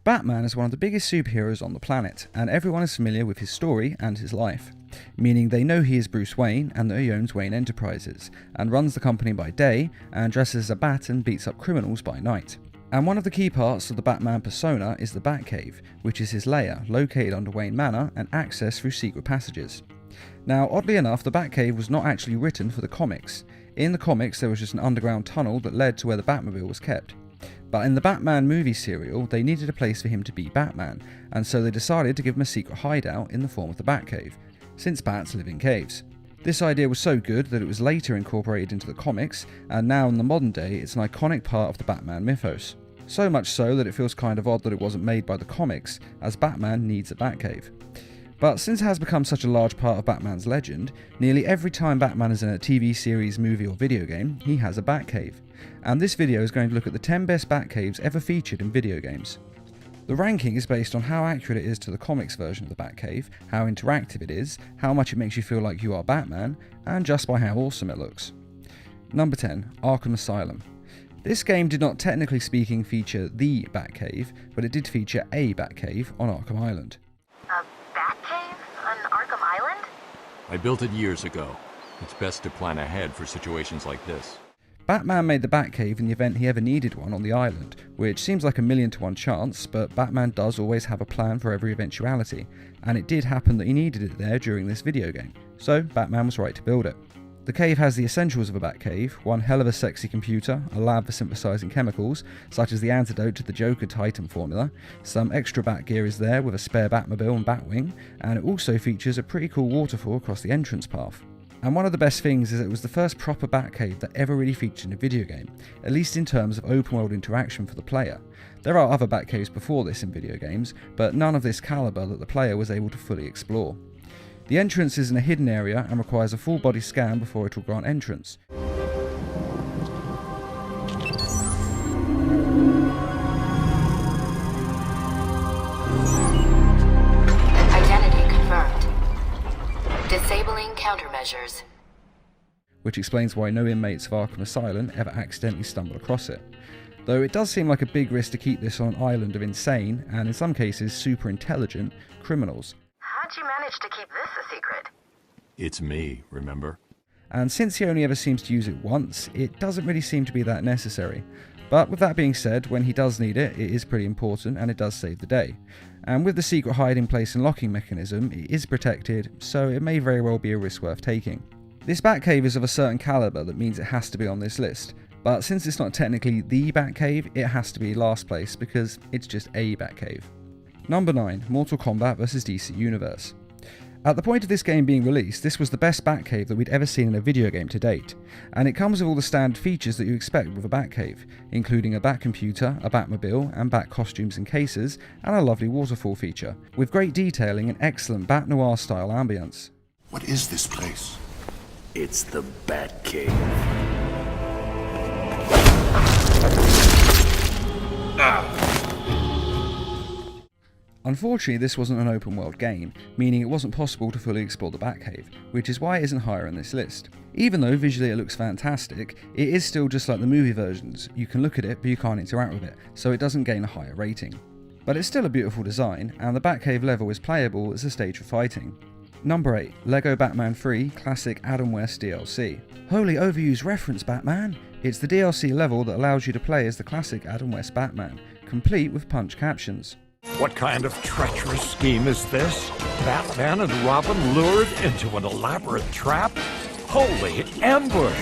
Batman is one of the biggest superheroes on the planet, and everyone is familiar with his story and his life, meaning they know he is Bruce Wayne and that he owns Wayne Enterprises, and runs the company by day, and dresses as a bat and beats up criminals by night. And one of the key parts of the Batman persona is the Batcave, which is his lair, located under Wayne Manor and accessed through secret passages. Now, oddly enough, the Batcave was not actually written for the comics. In the comics, there was just an underground tunnel that led to where the Batmobile was kept. But in the Batman movie serial, they needed a place for him to be Batman, and so they decided to give him a secret hideout in the form of the Batcave, since bats live in caves. This idea was so good that it was later incorporated into the comics, and now in the modern day it's an iconic part of the Batman mythos. So much so that it feels kind of odd that it wasn't made by the comics, as Batman needs a Batcave. But since it has become such a large part of Batman's legend, nearly every time Batman is in a TV series, movie or video game, he has a Batcave. And this video is going to look at the 10 best Batcaves ever featured in video games. The ranking is based on how accurate it is to the comics version of the Batcave, how interactive it is, how much it makes you feel like you are Batman, and just by how awesome it looks. Number 10, Arkham Asylum. This game did not technically speaking feature the Batcave, but it did feature a Batcave on Arkham Island. A Batcave on Arkham Island? I built it years ago. It's best to plan ahead for situations like this. Batman made the Batcave in the event he ever needed one on the island, which seems like a 1,000,000 to 1 chance, but Batman does always have a plan for every eventuality, and it did happen that he needed it there during this video game, so Batman was right to build it. The cave has the essentials of a Batcave, one hell of a sexy computer, a lab for synthesizing chemicals, such as the antidote to the Joker Titan formula, some extra Bat gear is there with a spare Batmobile and Batwing, and it also features a pretty cool waterfall across the entrance path. And one of the best things is that it was the first proper Batcave that ever really featured in a video game, at least in terms of open world interaction for the player. There are other Batcaves before this in video games, but none of this caliber that the player was able to fully explore. The entrance is in a hidden area and requires a full body scan before it will grant entrance. Identity confirmed. Disabling countermeasures. Which explains why no inmates of Arkham Asylum ever accidentally stumble across it. Though it does seem like a big risk to keep this on an island of insane, and in some cases super intelligent, criminals. How'd you manage to keep this a secret? It's me, remember? And since he only ever seems to use it once, it doesn't really seem to be that necessary. But with that being said, when he does need it, it is pretty important and it does save the day. And with the secret hiding place and locking mechanism, it is protected, so it may very well be a risk worth taking. This Batcave is of a certain caliber that means it has to be on this list, but since it's not technically the Batcave, it has to be last place because it's just a Batcave. Number 9, Mortal Kombat vs DC Universe. At the point of this game being released, this was the best Batcave that we'd ever seen in a video game to date, and it comes with all the standard features that you expect with a Batcave, including a Batcomputer, a Batmobile, and Bat costumes and cases, and a lovely waterfall feature, with great detailing and excellent Bat Noir style ambience. What is this place? It's the Batcave. Unfortunately, this wasn't an open world game, meaning it wasn't possible to fully explore the Batcave, which is why it isn't higher on this list. Even though visually it looks fantastic, it is still just like the movie versions. You can look at it, but you can't interact with it, so it doesn't gain a higher rating. But it's still a beautiful design, and the Batcave level is playable as a stage for fighting. Number 8, LEGO Batman 3 Classic Adam West DLC. Holy overused reference, Batman! It's the DLC level that allows you to play as the classic Adam West Batman, complete with punch captions. What kind of treacherous scheme is this? Batman and Robin lured into an elaborate trap? Holy ambush!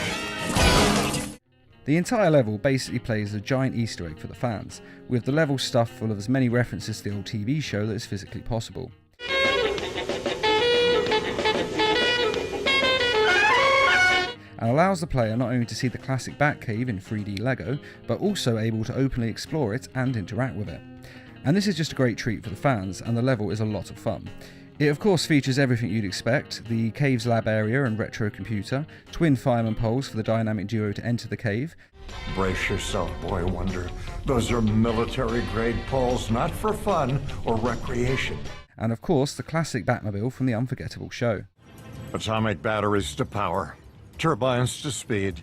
The entire level basically plays a giant Easter egg for the fans, with the level stuffed full of as many references to the old TV show that is physically possible. And allows the player not only to see the classic Batcave in 3D LEGO, but also able to openly explore it and interact with it. And this is just a great treat for the fans, and the level is a lot of fun. It of course features everything you'd expect: the cave's lab area and retro computer, twin fireman poles for the dynamic duo to enter the cave. Brace yourself, Boy Wonder. Those are military-grade poles, not for fun or recreation. And of course, the classic Batmobile from the unforgettable show. Atomic batteries to power. Turbines to speed.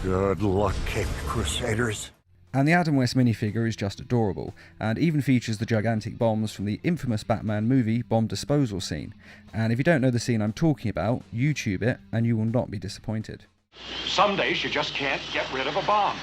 Good luck, Caped Crusaders. And the Adam West minifigure is just adorable, and even features the gigantic bombs from the infamous Batman movie bomb disposal scene. And if you don't know the scene I'm talking about, YouTube it and you will not be disappointed. Some days you just can't get rid of a bomb.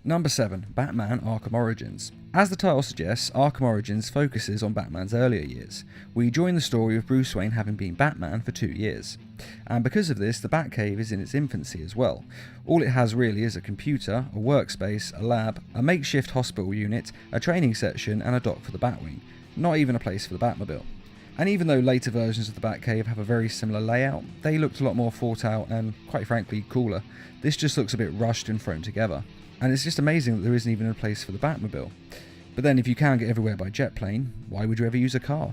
Number 7. Batman Arkham Origins. As the title suggests, Arkham Origins focuses on Batman's earlier years. We join the story of Bruce Wayne having been Batman for 2 years. And because of this, the Batcave is in its infancy as well. All it has really is a computer, a workspace, a lab, a makeshift hospital unit, a training section and a dock for the Batwing. Not even a place for the Batmobile. And even though later versions of the Batcave have a very similar layout, they looked a lot more thought out and, quite frankly, cooler. This just looks a bit rushed and thrown together. And it's just amazing that there isn't even a place for the Batmobile. But then if you can get everywhere by jet plane, why would you ever use a car?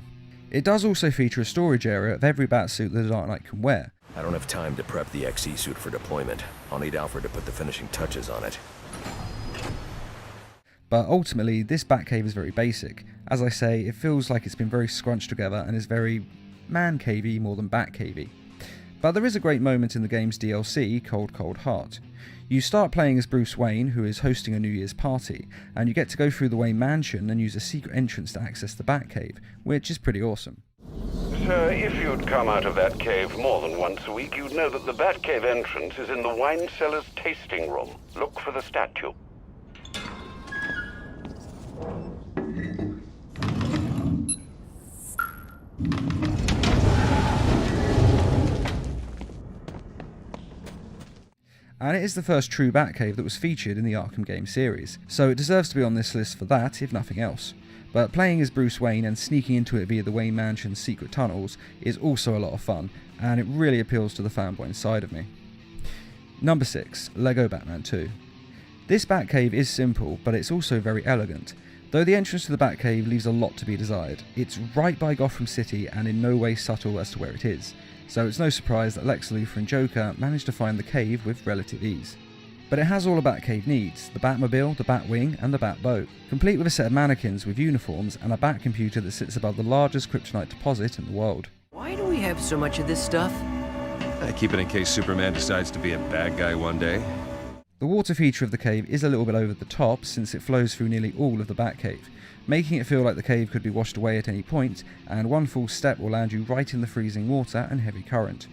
It does also feature a storage area of every Batsuit that the Dark Knight can wear. I don't have time to prep the XE suit for deployment. I'll need Alfred to put the finishing touches on it. But ultimately, this Batcave is very basic. As I say, it feels like it's been very scrunched together and is very man-cavey more than Batcavey. But there is a great moment in the game's DLC called Cold Heart. You start playing as Bruce Wayne, who is hosting a New Year's party, and you get to go through the Wayne mansion and use a secret entrance to access the Batcave, which is pretty awesome. Sir, if you'd come out of that cave more than once a week, you'd know that the Batcave entrance is in the wine cellar's tasting room. Look for the statue. And it is the first true Batcave that was featured in the Arkham game series, so it deserves to be on this list for that, if nothing else. But playing as Bruce Wayne and sneaking into it via the Wayne Mansion's secret tunnels is also a lot of fun, and it really appeals to the fanboy inside of me. Number 6. LEGO Batman 2. This Batcave is simple, but it's also very elegant. Though the entrance to the Batcave leaves a lot to be desired, it's right by Gotham City and in no way subtle as to where it is. So it's no surprise that Lex Luthor and Joker managed to find the cave with relative ease. But it has all a Batcave needs: the Batmobile, the Batwing and the Batboat, complete with a set of mannequins with uniforms and a Batcomputer that sits above the largest kryptonite deposit in the world. Why do we have so much of this stuff? I keep it in case Superman decides to be a bad guy one day. The water feature of the cave is a little bit over the top since it flows through nearly all of the Batcave, making it feel like the cave could be washed away at any point, and one false step will land you right in the freezing water and heavy current.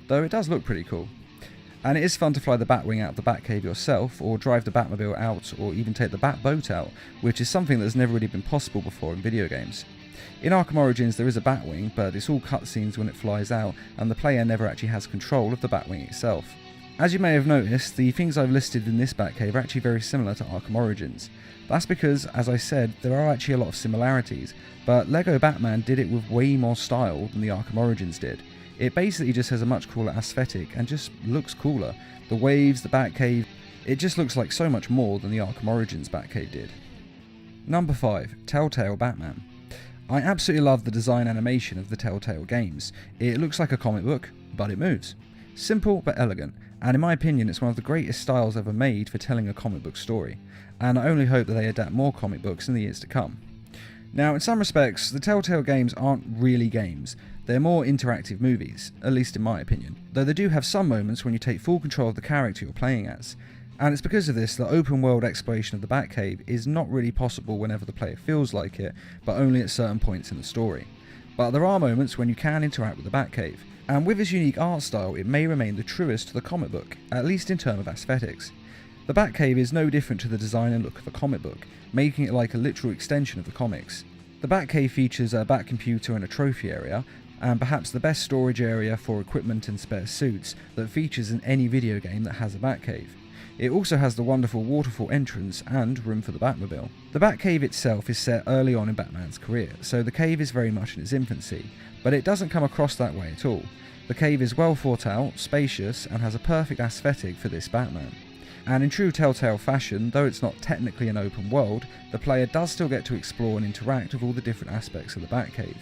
Though it does look pretty cool. And it is fun to fly the Batwing out of the Batcave yourself, or drive the Batmobile out, or even take the Batboat out, which is something that has never really been possible before in video games. In Arkham Origins there is a Batwing, but it's all cutscenes when it flies out, and the player never actually has control of the Batwing itself. As you may have noticed, the things I've listed in this Batcave are actually very similar to Arkham Origins. That's because, as I said, there are actually a lot of similarities, but LEGO Batman did it with way more style than the Arkham Origins did. It basically just has a much cooler aesthetic and just looks cooler. The waves, the Batcave, it just looks like so much more than the Arkham Origins Batcave did. Number 5. Telltale Batman. I absolutely love the design animation of the Telltale games. It looks like a comic book, but it moves. Simple but elegant, and in my opinion it's one of the greatest styles ever made for telling a comic book story, and I only hope that they adapt more comic books in the years to come. Now, in some respects, the Telltale games aren't really games, they're more interactive movies, at least in my opinion, though they do have some moments when you take full control of the character you're playing as, and it's because of this that open world exploration of the Batcave is not really possible whenever the player feels like it, but only at certain points in the story. But there are moments when you can interact with the Batcave, and with its unique art style it may remain the truest to the comic book, at least in terms of aesthetics. The Batcave is no different to the design and look of a comic book, making it like a literal extension of the comics. The Batcave features a Batcomputer and a trophy area, and perhaps the best storage area for equipment and spare suits that features in any video game that has a Batcave. It also has the wonderful waterfall entrance and room for the Batmobile. The Batcave itself is set early on in Batman's career, so the cave is very much in its infancy, but it doesn't come across that way at all. The cave is well thought out, spacious, and has a perfect aesthetic for this Batman. And in true Telltale fashion, though it's not technically an open world, the player does still get to explore and interact with all the different aspects of the Batcave,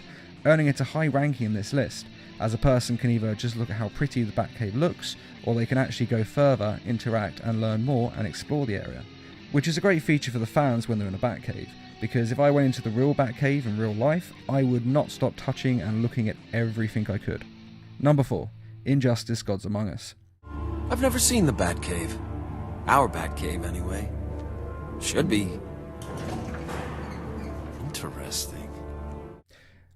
earning it a high ranking in this list, as a person can either just look at how pretty the Batcave looks, or they can actually go further, interact and learn more and explore the area. Which is a great feature for the fans when they're in a Batcave, because if I went into the real Batcave in real life, I would not stop touching and looking at everything I could. Number 4. Injustice: Gods Among Us. I've never seen the Batcave. Our Batcave, anyway. Should be. Interesting.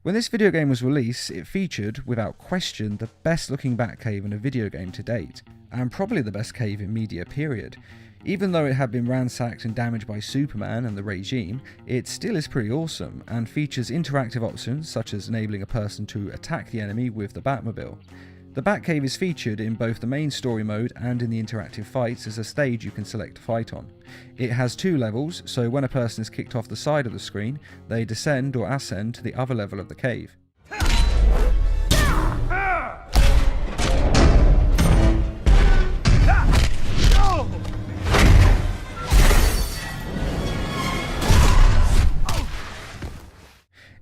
When this video game was released, it featured, without question, the best looking Batcave in a video game to date, and probably the best cave in media period. Even though it had been ransacked and damaged by Superman and the regime, it still is pretty awesome, and features interactive options such as enabling a person to attack the enemy with the Batmobile. The Batcave is featured in both the main story mode and in the interactive fights as a stage you can select to fight on. It has 2 levels, so when a person is kicked off the side of the screen, they descend or ascend to the other level of the cave.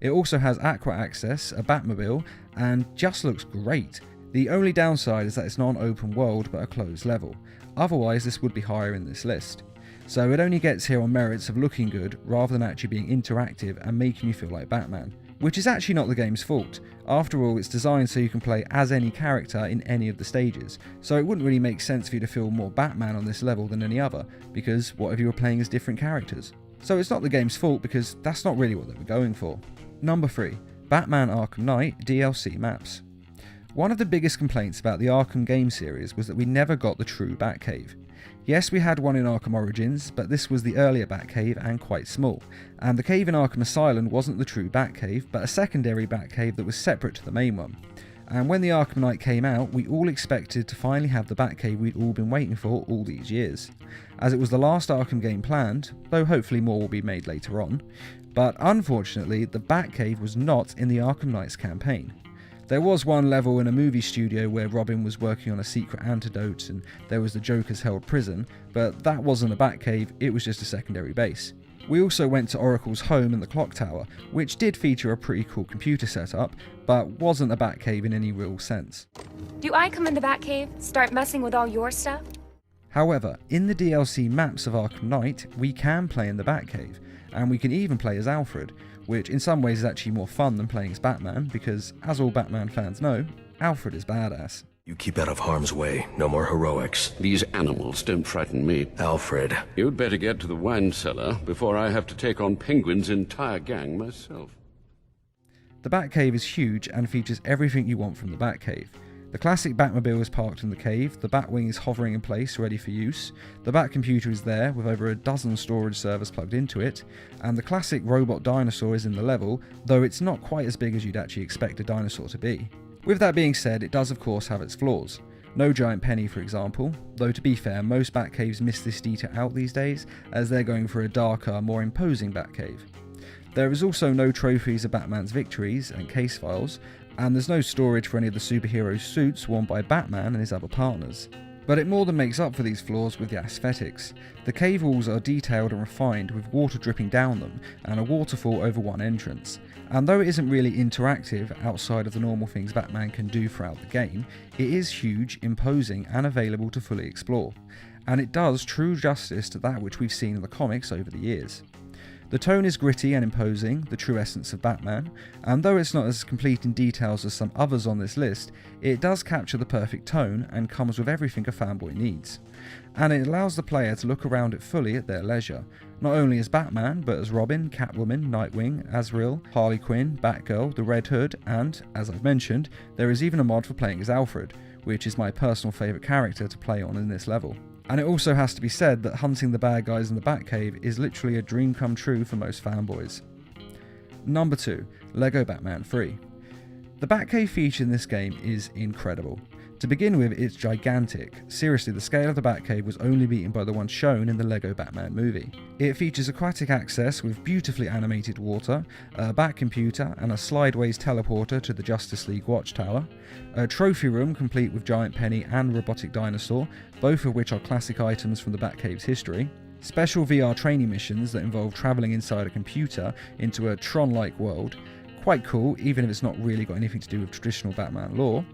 It also has aqua access, a Batmobile, and just looks great. The only downside is that it's not an open world but a closed level. Otherwise this would be higher in this list. So it only gets here on merits of looking good rather than actually being interactive and making you feel like Batman. Which is actually not the game's fault. After all, it's designed so you can play as any character in any of the stages, so it wouldn't really make sense for you to feel more Batman on this level than any other, because what if you were playing as different characters? So it's not the game's fault because that's not really what they were going for. Number 3. Batman Arkham Knight DLC maps. One of the biggest complaints about the Arkham game series was that we never got the true Batcave. Yes, we had one in Arkham Origins, but this was the earlier Batcave and quite small, and the cave in Arkham Asylum wasn't the true Batcave, but a secondary Batcave that was separate to the main one. And when the Arkham Knight came out, we all expected to finally have the Batcave we'd all been waiting for all these years, as it was the last Arkham game planned, though hopefully more will be made later on. But unfortunately, the Batcave was not in the Arkham Knight's campaign. There was one level in a movie studio where Robin was working on a secret antidote and there was the Joker's held prison, but that wasn't a Batcave, it was just a secondary base. We also went to Oracle's home in the Clock Tower, which did feature a pretty cool computer setup, but wasn't a Batcave in any real sense. Do I come in the Batcave, start messing with all your stuff? However, in the DLC maps of Arkham Knight, we can play in the Batcave, and we can even play as Alfred, which in some ways is actually more fun than playing as Batman, because as all Batman fans know, Alfred is badass. You keep out of harm's way. No more heroics. These animals don't frighten me. Alfred. You'd better get to the wine cellar before I have to take on Penguin's entire gang myself. The Batcave is huge and features everything you want from the Batcave. The classic Batmobile is parked in the cave, the Batwing is hovering in place ready for use, the Batcomputer is there with over a dozen storage servers plugged into it, and the classic robot dinosaur is in the level, though it's not quite as big as you'd actually expect a dinosaur to be. With that being said, it does of course have its flaws. No giant penny for example, though to be fair most Batcaves miss this detail out these days as they're going for a darker, more imposing Batcave. There is also no trophies of Batman's victories and case files, and there's no storage for any of the superhero suits worn by Batman and his other partners. But it more than makes up for these flaws with the aesthetics. The cave walls are detailed and refined with water dripping down them and a waterfall over one entrance. And though it isn't really interactive outside of the normal things Batman can do throughout the game, it is huge, imposing and available to fully explore. And it does true justice to that which we've seen in the comics over the years. The tone is gritty and imposing, the true essence of Batman, and though it's not as complete in details as some others on this list, it does capture the perfect tone and comes with everything a fanboy needs. And it allows the player to look around it fully at their leisure, not only as Batman, but as Robin, Catwoman, Nightwing, Azrael, Harley Quinn, Batgirl, the Red Hood, and, as I've mentioned, there is even a mod for playing as Alfred, which is my personal favourite character to play on in this level. And it also has to be said that hunting the bad guys in the Batcave is literally a dream come true for most fanboys. Number 2. LEGO Batman 3. The Batcave feature in this game is incredible. To begin with, it's gigantic. Seriously, the scale of the Batcave was only beaten by the one shown in the LEGO Batman movie. It features aquatic access with beautifully animated water, a Batcomputer and a slideways teleporter to the Justice League Watchtower, a trophy room complete with giant penny and robotic dinosaur, both of which are classic items from the Batcave's history, special VR training missions that involve travelling inside a computer into a Tron-like world, quite cool even if it's not really got anything to do with traditional Batman lore.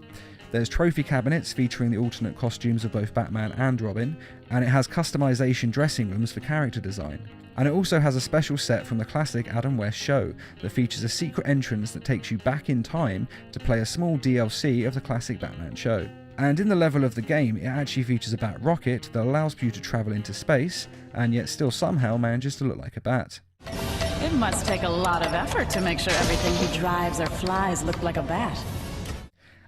There's trophy cabinets featuring the alternate costumes of both Batman and Robin, and it has customization dressing rooms for character design. And it also has a special set from the classic Adam West show that features a secret entrance that takes you back in time to play a small DLC of the classic Batman show. And in the level of the game, it actually features a bat rocket that allows you to travel into space, and yet still somehow manages to look like a bat. It must take a lot of effort to make sure everything he drives or flies look like a bat.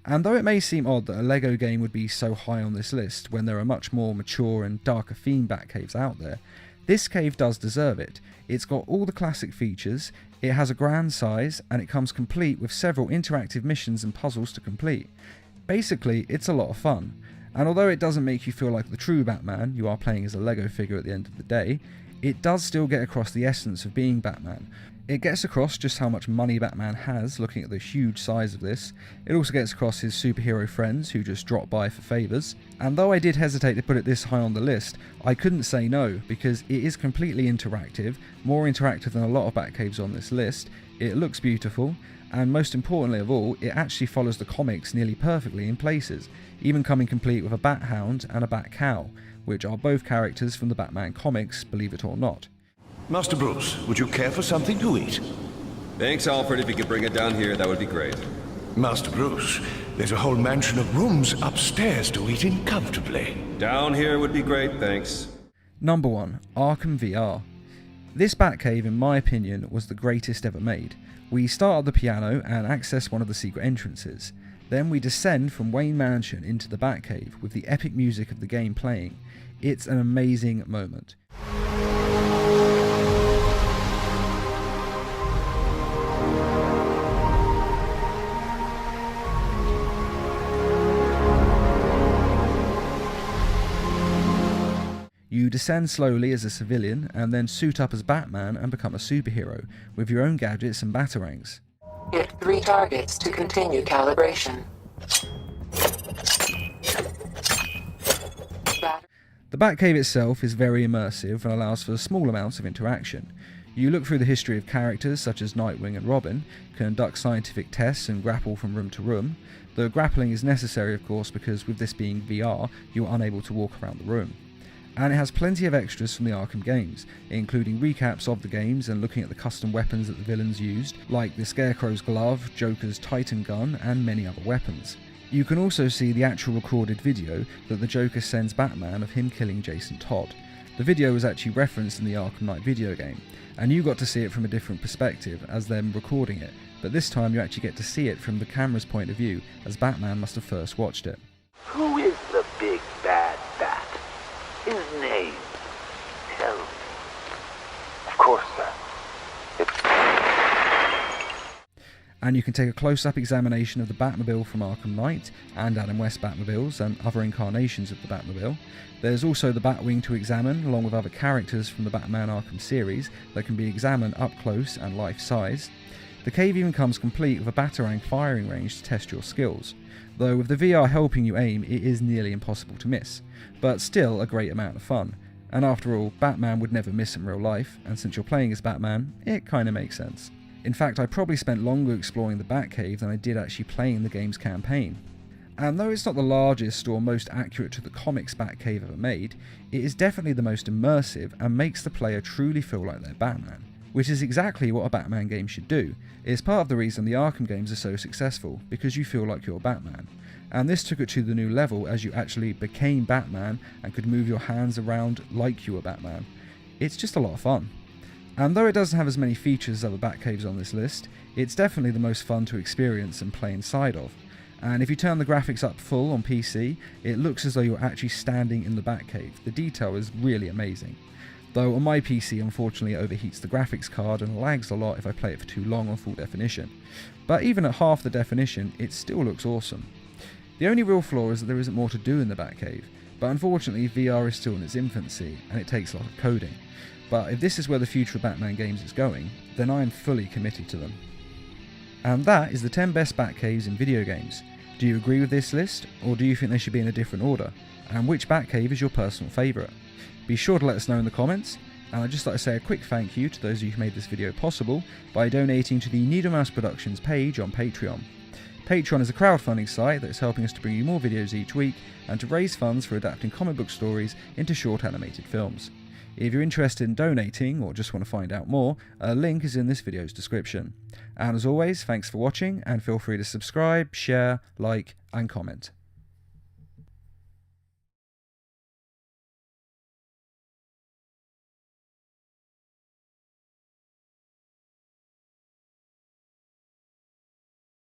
And though it may seem odd that a LEGO game would be so high on this list when there are much more mature and darker themed Batcaves out there, this cave does deserve it. It's got all the classic features, it has a grand size, and it comes complete with several interactive missions and puzzles to complete. Basically, it's a lot of fun, and although it doesn't make you feel like the true Batman, you are playing as a LEGO figure at the end of the day, it does still get across the essence of being Batman. It gets across just how much money Batman has, looking at the huge size of this. It also gets across his superhero friends who just drop by for favours. And though I did hesitate to put it this high on the list, I couldn't say no, because it is completely interactive, more interactive than a lot of Batcaves on this list. It looks beautiful, and most importantly of all, it actually follows the comics nearly perfectly in places, even coming complete with a Bat Hound and a Bat Cow, which are both characters from the Batman comics, believe it or not. Master Bruce, would you care for something to eat? Thanks, Alfred. If you could bring it down here, that would be great. Master Bruce, there's a whole mansion of rooms upstairs to eat in comfortably. Down here would be great, thanks. Number 1. Arkham VR. This Batcave, in my opinion, was the greatest ever made. We start at the piano and access one of the secret entrances. Then we descend from Wayne Mansion into the Batcave with the epic music of the game playing. It's an amazing moment. You descend slowly as a civilian and then suit up as Batman and become a superhero with your own gadgets and batarangs. Hit 3 targets to continue calibration. The Batcave itself is very immersive and allows for small amounts of interaction. You look through the history of characters such as Nightwing and Robin, conduct scientific tests and grapple from room to room. The grappling is necessary of course because with this being VR, you are unable to walk around the room. And it has plenty of extras from the Arkham games, including recaps of the games and looking at the custom weapons that the villains used, like the Scarecrow's glove, Joker's Titan gun, and many other weapons. You can also see the actual recorded video that the Joker sends Batman of him killing Jason Todd. The video was actually referenced in the Arkham Knight video game, and you got to see it from a different perspective as them recording it, but this time you actually get to see it from the camera's point of view, as Batman must have first watched it. Who is the big bad bat? His name. Tell me. Of course, sir. And you can take a close-up examination of the Batmobile from Arkham Knight and Adam West Batmobiles and other incarnations of the Batmobile. There's also the Batwing to examine, along with other characters from the Batman Arkham series that can be examined up close and life-size. The cave even comes complete with a Batarang firing range to test your skills, though with the VR helping you aim it is nearly impossible to miss, but still a great amount of fun. And after all, Batman would never miss in real life, and since you're playing as Batman, it kinda makes sense. In fact, I probably spent longer exploring the Batcave than I did actually playing the game's campaign. And though it's not the largest or most accurate to the comics Batcave ever made, it is definitely the most immersive and makes the player truly feel like they're Batman, which is exactly what a Batman game should do. It's part of the reason the Arkham games are so successful, because you feel like you're Batman. And this took it to the new level as you actually became Batman and could move your hands around like you were Batman. It's just a lot of fun. And though it doesn't have as many features as other Batcaves on this list, it's definitely the most fun to experience and play inside of. And if you turn the graphics up full on PC, it looks as though you're actually standing in the Batcave. The detail is really amazing. Though on my PC unfortunately it overheats the graphics card and lags a lot if I play it for too long on full definition. But even at half the definition, it still looks awesome. The only real flaw is that there isn't more to do in the Batcave, but unfortunately VR is still in its infancy and it takes a lot of coding. But if this is where the future of Batman games is going, then I am fully committed to them. And that is the 10 best Batcaves in video games. Do you agree with this list, or do you think they should be in a different order? And which Batcave is your personal favourite? Be sure to let us know in the comments, and I'd just like to say a quick thank you to those of you who made this video possible by donating to the Needle Mouse Productions page on Patreon. Patreon is a crowdfunding site that is helping us to bring you more videos each week and to raise funds for adapting comic book stories into short animated films. If you're interested in donating or just want to find out more, a link is in this video's description. And as always, thanks for watching and feel free to subscribe, share, like and comment.